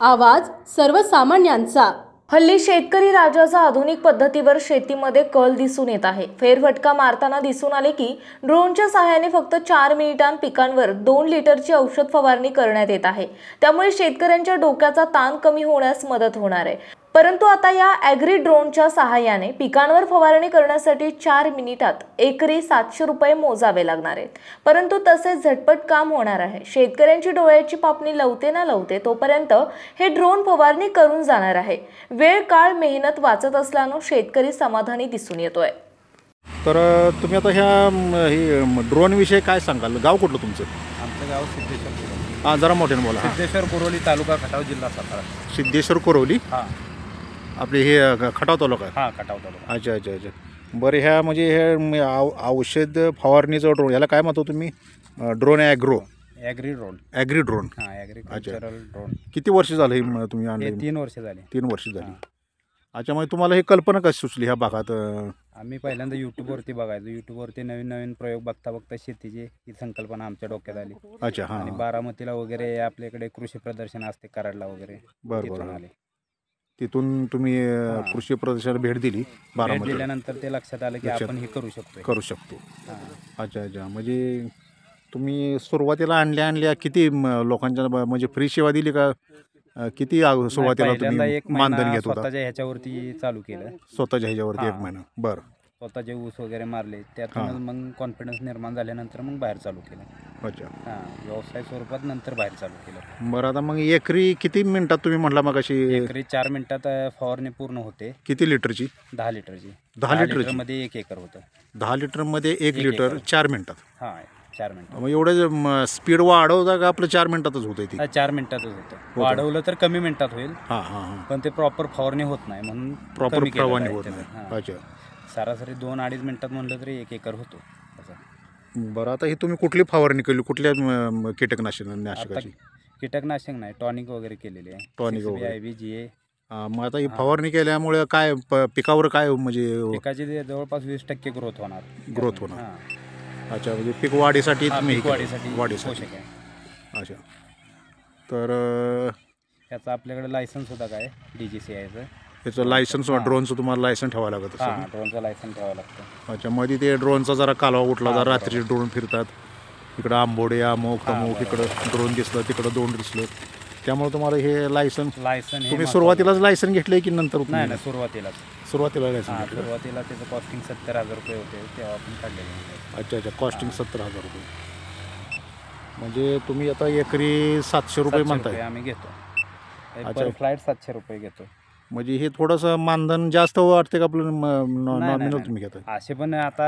आवाज सर्वसामान्यांचा। हल्ली शेतकरी राजाचा आधुनिक पद्धतीवर शेतीमध्ये कल दिसून येत आहे। फेरफटका मारताना दिसून आले की ड्रोनच्या सहाय्याने फक्त 4 मिनिटांत पिकांवर 2 लिटरची औषध फवारणी करण्यात येत आहे। त्यामुळे शेतकऱ्यांच्या डोक्याचा ताण कमी होण्यास मदत होणार आहे। परंतु आता या ॲग्री ड्रोनच्या सहाय्याने पिकांवर फवारणी करण्यासाठी 4 मिनिटात एकरी 700 रुपये मोजावे लागणार आहेत। परंतु तसे झटपट काम होणार आहे। शेतकऱ्यांची डोळ्याची पापणी लवते ना लवते तोपर्यंत हे ड्रोन फवारणी करून जाणार आहे। वेळ काळ मेहनत वाचत असल्याने शेतकरी समाधानी दिसून येतोय। तर तुम्ही आता ह्या ड्रोन विषयी काय सांगाल? गाव कुठलं तुमचं? आमचं गाव सिद्धेश्वर। हां, जरा मोठ्याने बोला। सिद्धेश्वर कुरोली, तालुका खटाव, जिल्हा सातारा। सिद्धेश्वर कुरोली, हां आपले हे खटाव तालुका? हां, खटाव तालुका। अच्छा अच्छा अच्छा। बरं, ह्या म्हणजे हे औषध फवारणीचं ड्रोन, याला काय म्हणतो तुम्ही? Drone agri drone. Agri drone, हां, ॲग्रिकल्चरल ड्रोन। किती वर्ष झालं हे तुम्ही आणले? 3 वर्ष झाली। 3 वर्ष झाली। अच्छा, म्हणजे तुम्हाला हे कल्पना कशी सुचली ह्या भागात? आम्ही पहिल्यांदा यूट्यूबवरती बघायचो। यूट्यूबवरती नवीन नवीन प्रयोग बघता बघता शेतीची ही संकल्पना आमच्या डोक्यात आली। अच्छा, हां। आणि बारामतीला वगैरे आपल्याकडे कृषी प्रदर्शन असते, कराडला वगैरे। बरं, तिथून तुम्ही कृषी प्रदर्शनाला भेट दिली? भेट दिल्यानंतर ते लक्षात आलं की आपण हे करू शकतो। अच्छा अच्छा। म्हणजे तुम्ही सुरुवातीला आणल्या किती लोकांच्या म्हणजे फ्री सेवा दिली का? किती सुरुवातीला तुम्ही मानधन घेत होता? स्वतःच्या ह्याच्यावरती चालू केलं। स्वतःच्या ह्याच्यावरती 1 महिना? बरं। स्वतःचे ऊस वगैरे मारले, त्यातून मग कॉन्फिडन्स निर्माण झाल्यानंतर मग बाहेर चालू केलं। अच्छा, हां, व्यवसाय स्वरूपात नंतर बाहेर चालू केलं। बरं, आता मग एकरी किती मिनिटात तुम्ही म्हटला मग अशी? एकरी 4 मिनिटात फवारणी पूर्ण होते। किती लिटरची? 10 लिटरची। 10 लिटरची मध्ये 1 एकर होतं। 10 लिटरमध्ये 1 लिटर 4 मिनिटात? हां, 4 मिनिटात। मग एवढं स्पीड वाढवता का आपलं 4 मिनिटातच होतं ती? 4 मिनिटातच होतं। वाढवलं तर कमी मिनिटात होईल। हां हां हां। पण ते प्रॉपर फवारणी होत नाही म्हणून प्रॉपर फवारणी होत नाही। अच्छा, सरासरी 2-2.5 मिनिटात म्हणलं तरी 1 एकर होतो त्याचा। बरं, आता ही तुम्ही कुठली फवारणी केली? कुठल्या कीटकनाशकाची? कीटकनाशक नाही, टॉनिक वगैरे केलेली आहे। टॉनिक वगैरे, IBGA। मग आता ही फवारणी केल्यामुळे काय पिकावर काय म्हणजे? पिकाची जवळपास 20% ग्रोथ होणार। अच्छा, म्हणजे पीक वाढीसाठी वाढीसाठी पोषक आहे। अच्छा, तर याचं आपल्याकडे लायसन्स होता काय DGCIचं? त्याचं लायसन्स, ड्रोनचं तुम्हाला लायसन्स ठेवावं लागत असेल? हां, ड्रोनचं लायसन्स ठेवावं लागतं। अच्छा, मध्ये ते ड्रोनचा जरा कालवा उठला, जरा रात्रीचे ड्रोन फिरतात, इकडं आंबोडे अमुक तमुक, इकडं ड्रोन दिसलं, तिकडं ड्रोन दिसलं, त्यामुळे तुम्हाला हे लायसन्स तुम्ही सुरुवातीलाच लायसन्स घेतले की नंतर? नाही, सुरुवातीला लायसन्स. सुरुवातीला त्याचं कॉस्टिंग 70,000 रुपये होते, तेव्हा आपण काढलेलं। अच्छा अच्छा, कॉस्टिंग 70,000 रुपये। म्हणजे तुम्ही आता एकरी 700 रुपये म्हणताय? आम्ही घेतो। पर फ्लाईट 700 रुपये घेतो। म्हणजे हे थोडंसं मानधन जास्त वाटते का आपलं? नॉमिनल तुम्ही घेता? असे पण आता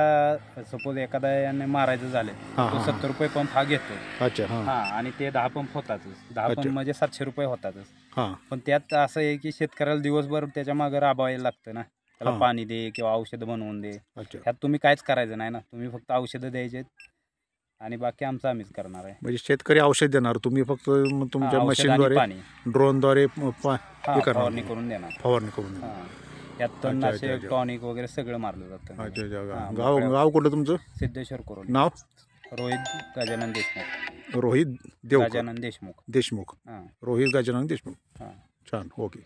सपोज एखादा याने मारायचं झाले तो 70 रुपये पंप हा घेतो। अच्छा, हां। आणि ते 10 पंप होतातच। 10 पंप म्हणजे 700 रुपये होतातच। हां, पण त्यात असं आहे की शेतकऱ्याला दिवसभर त्याच्या मागे राबायला लागतं ना, त्याला पाणी दे किंवा औषधं बनवून दे। त्यात तुम्ही काहीच करायचं नाही ना, तुम्ही फक्त औषधं द्यायचे आणि बाकी आमचं आम्हीच करणार आहे। म्हणजे शेतकरी औषध देणार, तुम्ही फक्त तुमच्या मशीनद्वारे ड्रोनद्वारे फवारणी करून देणार। यात तणनाशक, टॉनिक वगैरे सगळं मारलं जातं। अच्छा, गाव कुठलं तुमचं? सिद्धेश्वर कुरोली। नाव? रोहित गजानन देशमुख। रोहित गजानन देशमुख। रोहित गजानन देशमुख। हां, छान, ओके।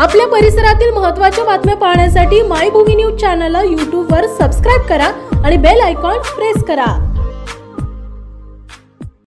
आपल्या परिसरातील महत्त्वाच्या बातम्या पाहण्यासाठी मायभूमी न्यूज चॅनलला यूट्यूबवर सबस्क्राईब करा आणि बेल आयकॉन प्रेस करा.